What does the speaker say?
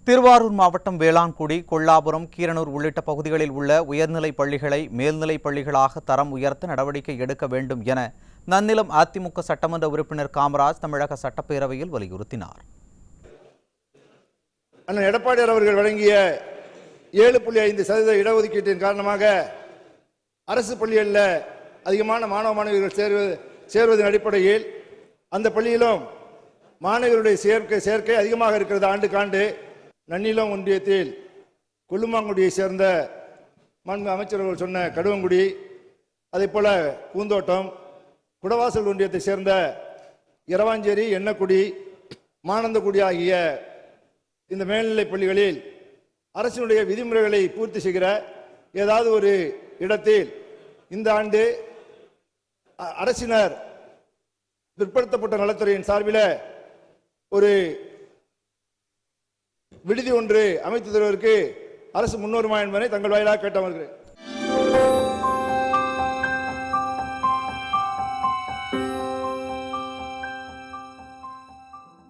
திருவாரூர் மாவட்டம் வேளாண்குடி, கொல்லாபுரம், கீரனூர் உள்ளிட்ட பகுதிகளில் உள்ள உயர்நிலைப் பள்ளிகளை மேல்நிலைப் பள்ளிகளாக தரம் உயர்த்த நடவடிக்கை எடுக்க வேண்டும் என நன்னிலம் அதிமுக சட்டமன்ற உறுப்பினர் காமராஜ் தமிழக சட்டப்பேரவையில் வலியுறுத்தினார். அண்ணன் எடப்பாடியார் அவர்கள் வழங்கிய 7.5% இடஒதுக்கீட்டின் காரணமாக அரசு பள்ளிகளில் அதிகமான மாணவ மாணவியர்கள் சேர்வதன் அடிப்படையில் அந்த பள்ளியிலும் மாணவர்களுடைய சேர்க்கை அதிகமாக இருக்கிறது. ஆண்டுக்காண்டு நன்னிலம் ஒன்றியத்தில் கொல்லுமாங்குடியை சேர்ந்த மாண்பு அமைச்சர்கள் சொன்ன கடுவங்குடி, அதே போல பூந்தோட்டம், குடவாசல் ஒன்றியத்தை சேர்ந்த இரவாஞ்சேரி, எண்ணக்குடி, மானந்தகுடி ஆகிய இந்த மேல்நிலை பள்ளிகளில் அரசினுடைய விதிமுறைகளை பூர்த்தி செய்கிற ஏதாவது ஒரு இடத்தில் இந்த ஆண்டு அரசினர் பிற்படுத்தப்பட்ட நலத்துறையின் சார்பில் ஒரு விடுதி ஒன்று அமைத்து தருவதற்கு அரசு முன்வருமா என்பதை தங்கள் வாயிலாக கேட்டு அமர்கிறேன்.